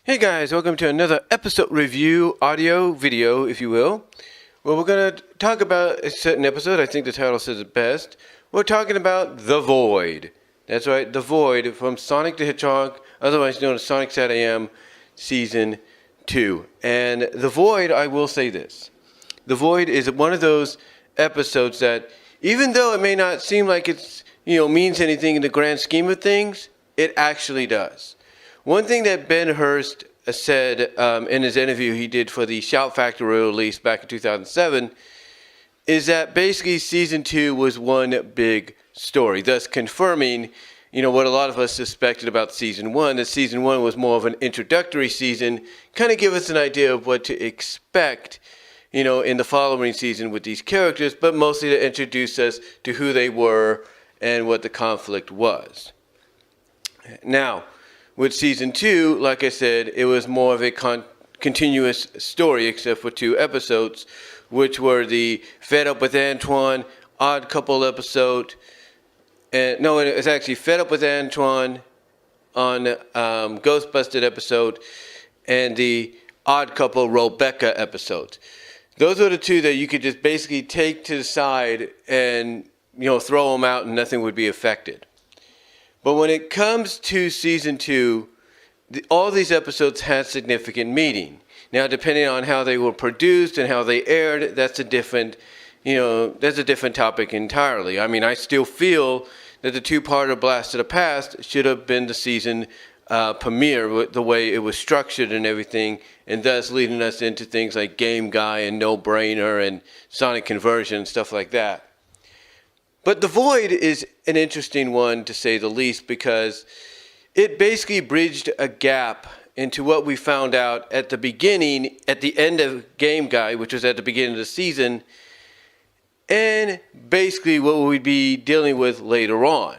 Hey guys, welcome to another episode review, audio, video, if you will. Well, we're going to talk about a certain episode. I think the title says it best. We're talking about The Void. That's right, The Void from Sonic the Hedgehog, otherwise known as Sonic SatAM Season 2. And The Void, I will say this. The Void is one of those episodes that, even though it may not seem like it's, means anything in the grand scheme of things, it actually does. One thing that Ben Hurst said in his interview he did for the Shout Factory release back in 2007 is that basically Season 2 was one big story, thus confirming, what a lot of us suspected about Season 1, that Season 1 was more of an introductory season, kind of give us an idea of what to expect, in the following season with these characters, but mostly to introduce us to who they were and what the conflict was. Now, with Season 2, like I said, it was more of a continuous story, except for 2 episodes, which were the Fed Up with Antoine, Odd Couple episode, and no, it was actually Fed Up with Antoine on Ghostbusted episode, and the Odd Couple Rebecca episode. Those are the 2 that you could just basically take to the side and, throw them out and nothing would be affected. But when it comes to Season 2, all these episodes had significant meaning. Now, depending on how they were produced and how they aired, that's a different topic entirely. I mean, I still feel that the 2-parter Blast of the Past should have been the season premiere with the way it was structured and everything, and thus leading us into things like Game Guy and No Brainer and Sonic Conversion and stuff like that. But The Void is an interesting one, to say the least, because it basically bridged a gap into what we found out at the beginning, at the end of Game Guy, which was at the beginning of the season, and basically what we'd be dealing with later on.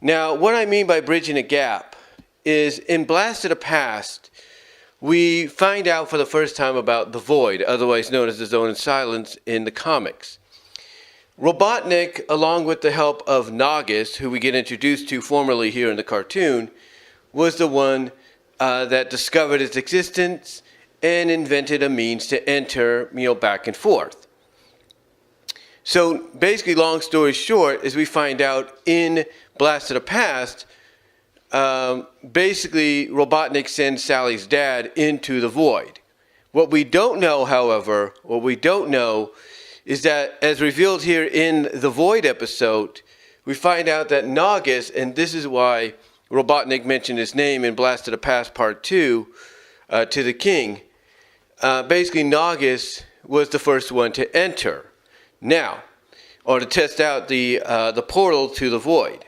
Now, what I mean by bridging a gap is in Blast of the Past, we find out for the first time about the Void, otherwise known as the Zone of Silence in the comics. Robotnik, along with the help of Nagus, who we get introduced to formerly here in the cartoon, was the one that discovered its existence and invented a means to enter, back and forth. So basically, long story short, as we find out in Blast of the Past, basically Robotnik sends Sally's dad into the Void. What we don't know, however, is that, as revealed here in the Void episode, we find out that Nagus, and this is why Robotnik mentioned his name in Blast of the Past Part 2 to the king, basically Nagus was the first one to enter. Now, or to test out the portal to the Void.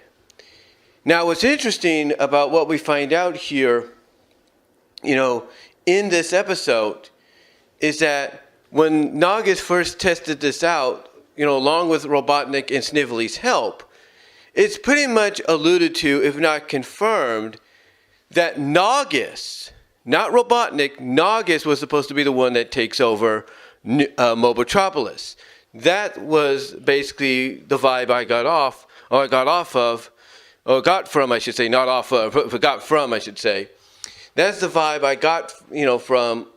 Now, what's interesting about what we find out here, in this episode, is that when Nagus first tested this out, along with Robotnik and Snively's help, it's pretty much alluded to, if not confirmed, that Nagus, not Robotnik, Nagus was supposed to be the one that takes over Mobotropolis. That was basically the vibe I got from. That's the vibe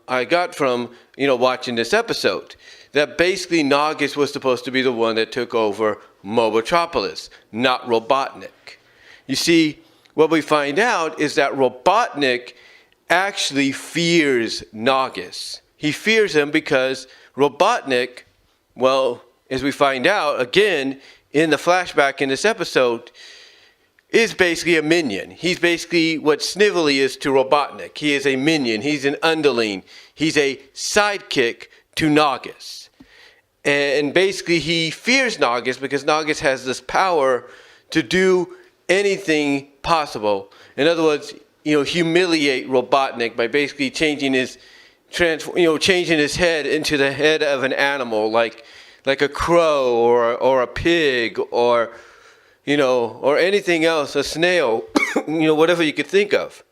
I got from watching this episode. That basically Nagus was supposed to be the one that took over Mobotropolis, not Robotnik. You see, what we find out is that Robotnik actually fears Nagus. He fears him because Robotnik, well, as we find out again in the flashback in this episode, is basically a minion. He's basically what Snively is to Robotnik. He is a minion. He's an underling. He's a sidekick to Nagus. And basically he fears Nagus because Nagus has this power to do anything possible. In other words, humiliate Robotnik by basically changing his head into the head of an animal, like a crow or a pig or anything else, a snail, whatever you could think of.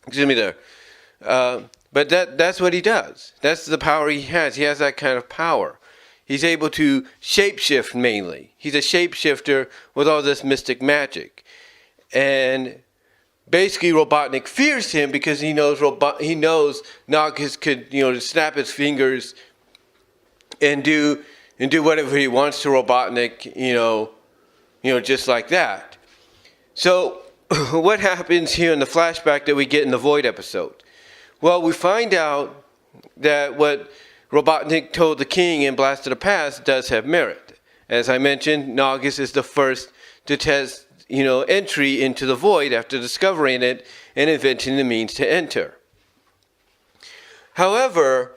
Excuse me there. But that's what he does. That's the power he has. He has that kind of power. He's able to shapeshift mainly. He's a shapeshifter with all this mystic magic. And basically Robotnik fears him because he knows Nagas could, snap his fingers and do whatever he wants to Robotnik, just like that. So what happens here in the flashback that we get in the Void episode? Well, we find out that what Robotnik told the king in Blast of the Past does have merit. As I mentioned, Nagas is the first to test, entry into the Void after discovering it and inventing the means to enter. However,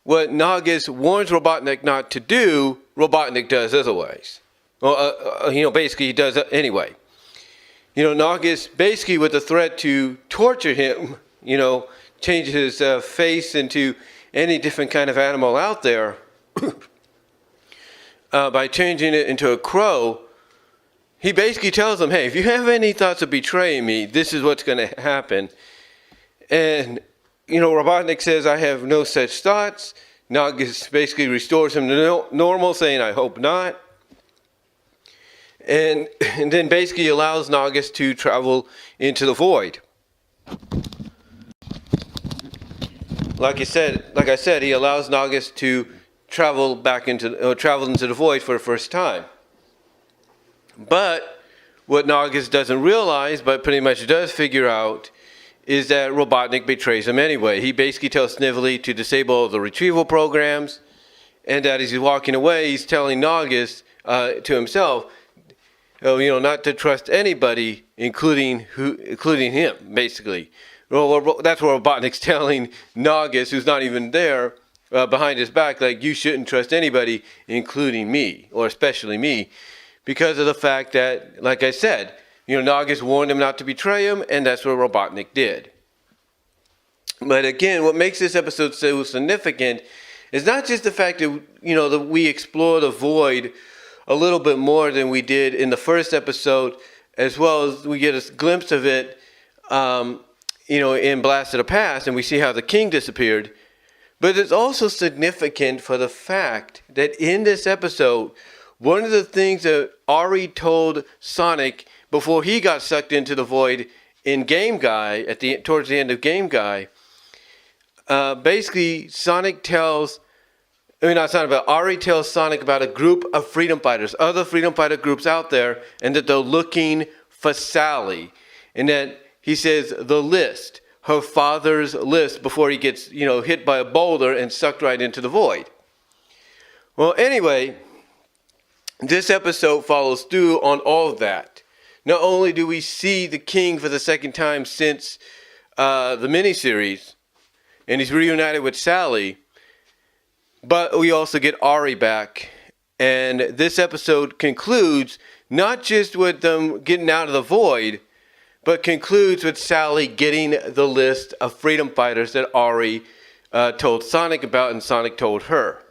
what Nagas warns Robotnik not to do, Robotnik does otherwise. Well, basically he does anyway. Nagas basically with the threat to torture him, change his face into any different kind of animal out there by changing it into a crow. He basically tells them, hey, if you have any thoughts of betraying me, this is what's going to happen. And, Robotnik says, I have no such thoughts. Nagas basically restores him to normal, saying, I hope not. And then basically allows Nagas to travel into the Void. Like I said, he allows Nagas to travel into the Void for the first time. But what Nagas doesn't realize, but pretty much does figure out, is that Robotnik betrays him anyway. He basically tells Snively to disable the retrieval programs, and that as he's walking away, he's telling Nagas to himself, not to trust anybody, including him, basically. Well, that's what Robotnik's telling Nagas, who's not even there, behind his back, like, you shouldn't trust anybody, including me, or especially me, because of the fact that, like I said, Nagas warned him not to betray him, and that's what Robotnik did. But again, what makes this episode so significant is not just the fact that, that we explore the Void a little bit more than we did in the first episode, as well as we get a glimpse of it, in Blast of the Past, and we see how the king disappeared. But it's also significant for the fact that in this episode, one of the things that Ari told Sonic before he got sucked into the Void in Game Guy, towards the end of Game Guy, basically Ari tells Sonic about a group of freedom fighters, other freedom fighter groups out there, and that they're looking for Sally. And that he says the list, her father's list, before he gets, hit by a boulder and sucked right into the Void. Well, anyway, this episode follows through on all of that. Not only do we see the king for the second time since the miniseries, and he's reunited with Sally, but we also get Ari back. And this episode concludes not just with them getting out of the Void, but concludes with Sally getting the list of freedom fighters that Ari told Sonic about and Sonic told her.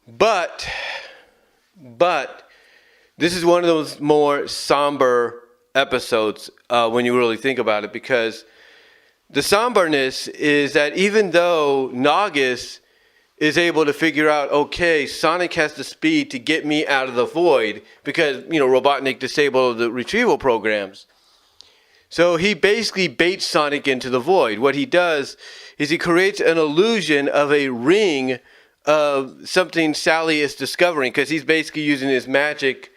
But this is one of those more somber episodes when you really think about it, because the somberness is that even though Nagas is able to figure out, okay, Sonic has the speed to get me out of the Void because, Robotnik disabled the retrieval programs. So he basically baits Sonic into the Void. What he does is he creates an illusion of a ring of something Sally is discovering, because he's basically using his magic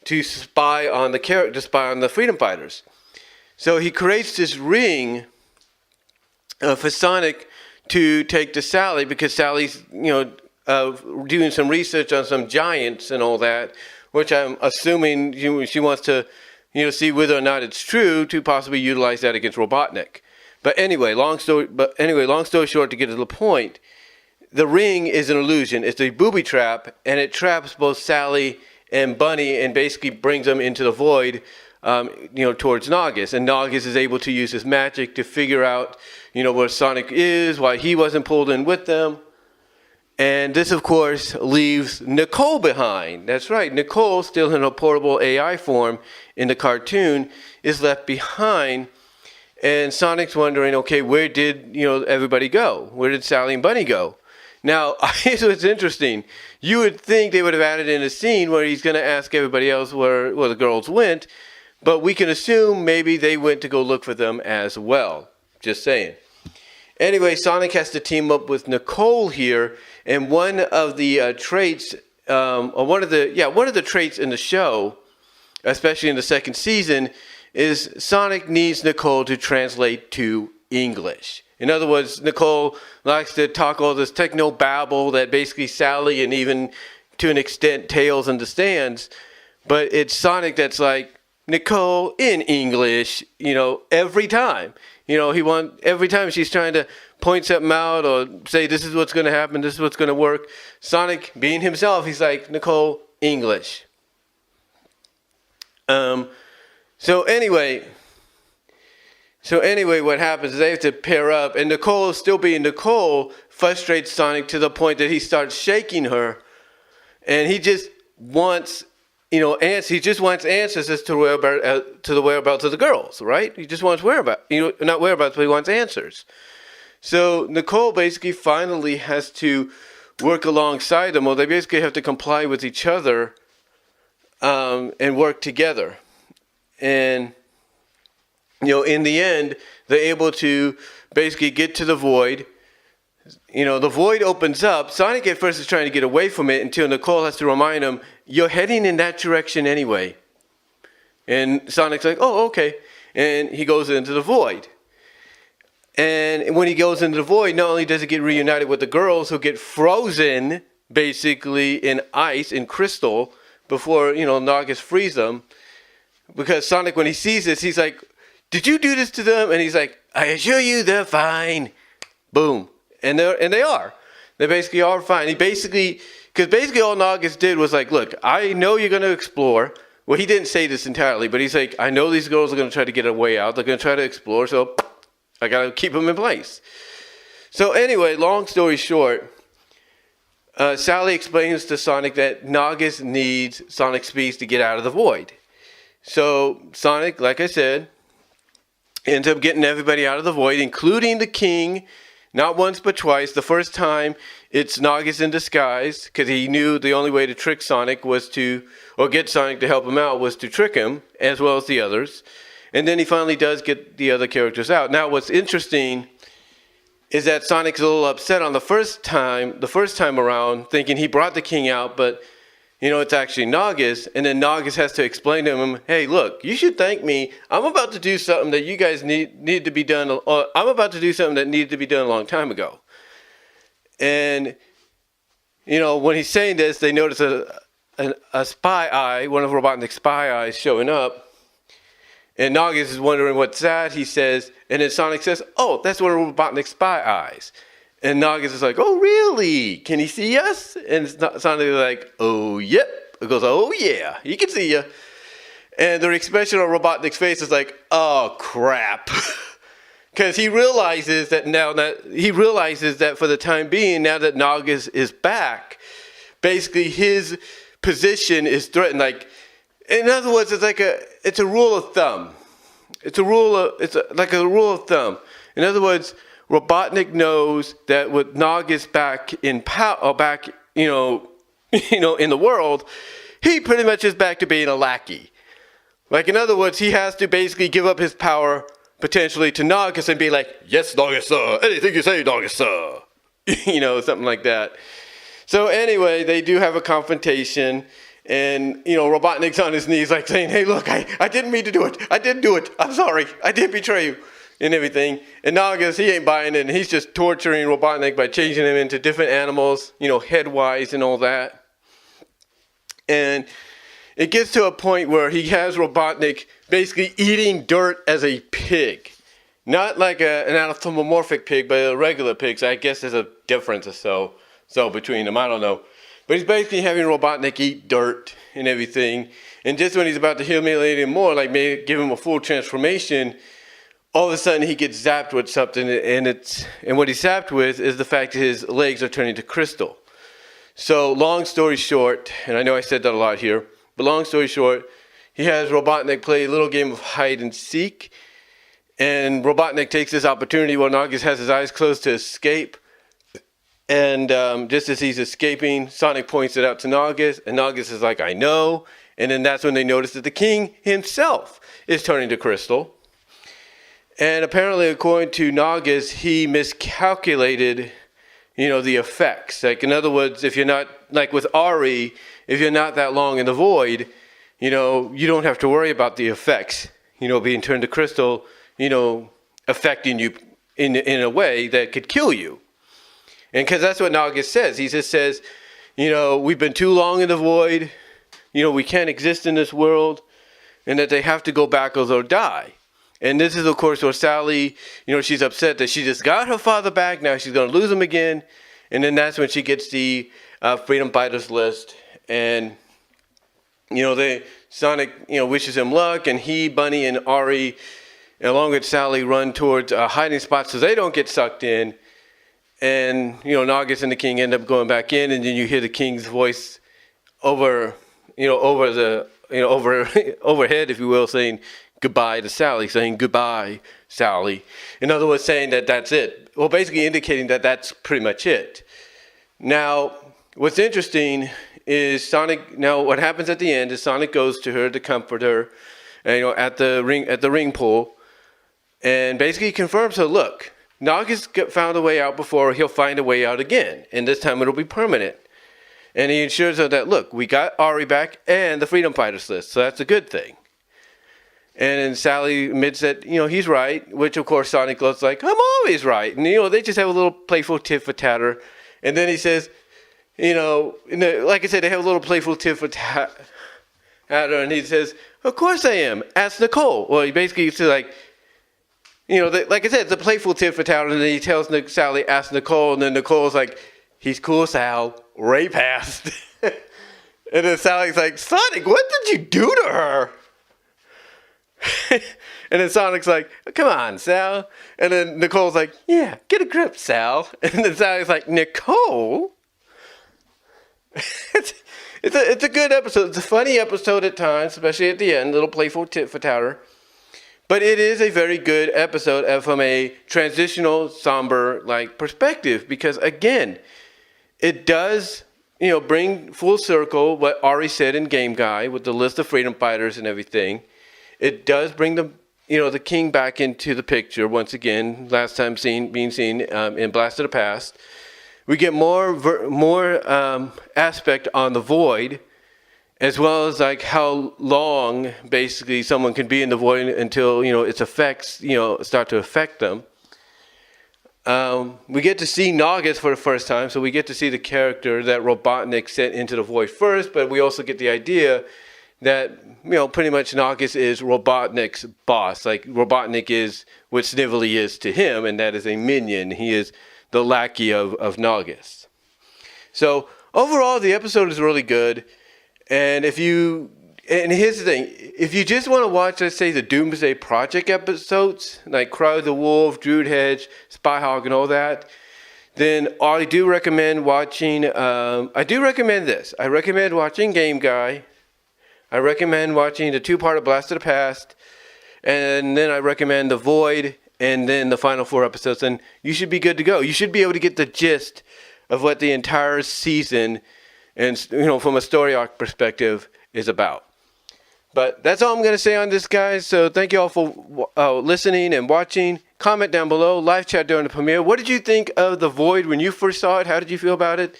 to spy on the freedom fighters. So he creates this ring for Sonic to take to Sally, because Sally's, doing some research on some giants and all that, which I'm assuming she wants to, see whether or not it's true to possibly utilize that against Robotnik. But anyway, long story short, to get to the point, the ring is an illusion. It's a booby trap, and it traps both Sally and Bunnie, and basically brings them into the Void, towards Nagas. And Nagas is able to use his magic to figure out, where Sonic is, why he wasn't pulled in with them. And this, of course, leaves Nicole behind. That's right, Nicole, still in a portable AI form in the cartoon, is left behind. And Sonic's wondering, okay, where did, everybody go? Where did Sally and Bunnie go? Now, here's what's interesting. You would think they would have added in a scene where he's going to ask everybody else where the girls went. but we can assume maybe they went to go look for them as well. Just saying. Anyway, Sonic has to team up with Nicole here, and one of the traits, or one of the traits in the show, especially in the second season, is Sonic needs Nicole to translate to English. In other words, Nicole likes to talk all this techno babble that basically Sally and even to an extent Tails understands, but it's Sonic that's like, Nicole in English, every time. Every time she's trying to point something out or say this is what's going to happen, this is what's going to work. Sonic, being himself, he's like, Nicole, English. So anyway, what happens is they have to pair up, and Nicole, still being Nicole, frustrates Sonic to the point that he starts shaking her, and he just wants, answers. He just wants answers as to the whereabouts of the girls, right? He just wants whereabouts, not whereabouts, but he wants answers. So Nicole basically finally has to work alongside him, or they basically have to comply with each other, and work together. And in the end, they're able to basically get to the void. The void opens up. Sonic at first is trying to get away from it until Nicole has to remind him, you're heading in that direction anyway. And Sonic's like, oh, okay. And he goes into the void. And when he goes into the void, not only does he get reunited with the girls who get frozen basically in ice, in crystal, before, Nagus frees them. Because Sonic, when he sees this, he's like, did you do this to them? And he's like, I assure you they're fine. Boom. And they are. They basically are fine. Because basically all Nagus did was like, look, I know you're going to explore. Well, he didn't say this entirely, but he's like, I know these girls are going to try to get a way out. They're going to try to explore, so I got to keep them in place. So anyway, long story short, Sally explains to Sonic that Nagus needs Sonic speeds to get out of the void. So Sonic, like I said, ends up getting everybody out of the void, including the king, not once but twice. The first time, it's Nagus in disguise, because he knew the only way to trick Sonic or get Sonic to help him out was to trick him, as well as the others. And then he finally does get the other characters out. Now, what's interesting is that Sonic's a little upset on the first time around, thinking he brought the king out, but it's actually Nagus, and then Nagus has to explain to him, hey, look, you should thank me. I'm about to do something that you guys need to be done, or I'm about to do something that needed to be done a long time ago. And, when he's saying this, they notice a spy eye, one of Robotnik's spy eyes showing up, and Nagus is wondering what's that. He says, and then Sonic says, oh, that's one of Robotnik's spy eyes. And Nagus is like, oh, really? Can he see us? And Sonic is like, oh, yep. It goes, oh, yeah, he can see you. And the expression on Robotnik's face is like, oh, crap. Because he realizes that for the time being, now that Nagus is back, basically his position is threatened. Like, in other words, it's a rule of thumb. It's like a rule of thumb. In other words, Robotnik knows that with Nagus back in in the world, he pretty much is back to being a lackey. Like, in other words, he has to basically give up his power potentially to Nagus and be like, yes, Nagus, sir. Anything you say, Nagus, sir. Something like that. So anyway, they do have a confrontation. And, Robotnik's on his knees like saying, hey, look, I didn't mean to do it. I didn't do it. I'm sorry. I did betray you. And everything. And Nagus, he ain't buying it, and he's just torturing Robotnik by changing him into different animals, head-wise and all that. And it gets to a point where he has Robotnik basically eating dirt as a pig. Not like an anthropomorphic pig, but a regular pig. So I guess there's a difference or so between them. I don't know. But he's basically having Robotnik eat dirt and everything. And just when he's about to humiliate him more, like maybe give him a full transformation, all of a sudden he gets zapped with something, and what he's zapped with is the fact that his legs are turning to crystal. So long story short, and I know I said that a lot here, but long story short, he has Robotnik play a little game of hide and seek, and Robotnik takes this opportunity while Nagus has his eyes closed to escape. And just as he's escaping, Sonic points it out to Nagus, and Nagus is like, I know. And then that's when they notice that the king himself is turning to crystal. And apparently, according to Nagas, he miscalculated, the effects. Like, in other words, if you're not, like with Ari, if you're not that long in the void, you don't have to worry about the effects, being turned to crystal, affecting you in a way that could kill you. And because that's what Nagas says. He just says, we've been too long in the void, we can't exist in this world, and that they have to go back or they'll die. And this is, of course, where Sally, she's upset that she just got her father back. Now she's going to lose him again. And then that's when she gets the Freedom Fighters list. And, Sonic, wishes him luck. And he, Bunnie, and Ari, along with Sally, run towards hiding spots so they don't get sucked in. And, Nagas and the king end up going back in. And then you hear the king's voice overhead, if you will, saying goodbye to Sally, saying goodbye, Sally. In other words, saying that that's it. Well, basically indicating that that's pretty much it. Now, what's interesting is Sonic. Now, what happens at the end is Sonic goes to her to comfort her, at the ring pool, and basically confirms her. Look, Nagas found a way out before. He'll find a way out again, and this time it'll be permanent. And he assures her that, look, we got Ari back and the Freedom Fighters list, so that's a good thing. And then Sally admits that, he's right, which, of course, Sonic looks like, I'm always right. And, they just have a little playful tit-for-tatter. And then he says, like I said, they have a little playful tit-for-tatter. And he says, of course I am. Ask Nicole. Well, he basically says, like I said, it's a playful tit-for-tatter. And then he tells Sally, ask Nicole. And then Nicole's like, he's cool, Sal. Ray passed. And then Sally's like, Sonic, what did you do to her? And then Sonic's like, come on, Sal. And then Nicole's like, yeah, get a grip, Sal. And then Sally's like, Nicole? It's a good episode. It's a funny episode at times, especially at the end, little playful tit-for-tatter. But it is a very good episode from a transitional, somber perspective. Because, again, it does, bring full circle what Ari said in Game Guy with the list of freedom fighters and everything. It does bring the king back into the picture once again. Last time being seen in Blast of the Past. We get more aspect on the void, as well as how long basically someone can be in the void until its effects start to affect them. We get to see Nagas for the first time, so we get to see the character that Robotnik sent into the void first, but we also get the idea that, pretty much Nagas is Robotnik's boss. Like, Robotnik is what Snively is to him, and that is a minion. He is the lackey of Nagas. So, overall, the episode is really good. And here's the thing. If you just want to watch, let's say, the Doomsday Project episodes, like Cry of the Wolf, Druid Hedge, Spy Hog, and all that, then I do recommend watching, this. I recommend watching Game Guy. I recommend watching the two-part of Blast of the Past, and then I recommend The Void, and then the final 4 episodes, and you should be good to go. You should be able to get the gist of what the entire season, and from a story arc perspective, is about. But that's all I'm going to say on this, guys. So thank you all for listening and watching. Comment down below. Live chat during the premiere. What did you think of The Void when you first saw it? How did you feel about it?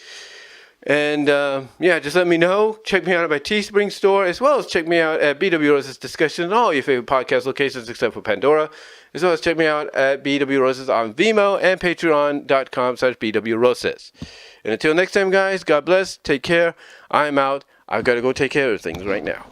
And, just let me know. Check me out at my Teespring store, as well as check me out at BW Rose's Discussion on all your favorite podcast locations except for Pandora, as well as check me out at BW Roses on VENMO and patreon.com/BW Roses. And until next time, guys, God bless. Take care. I'm out. I've got to go take care of things right now.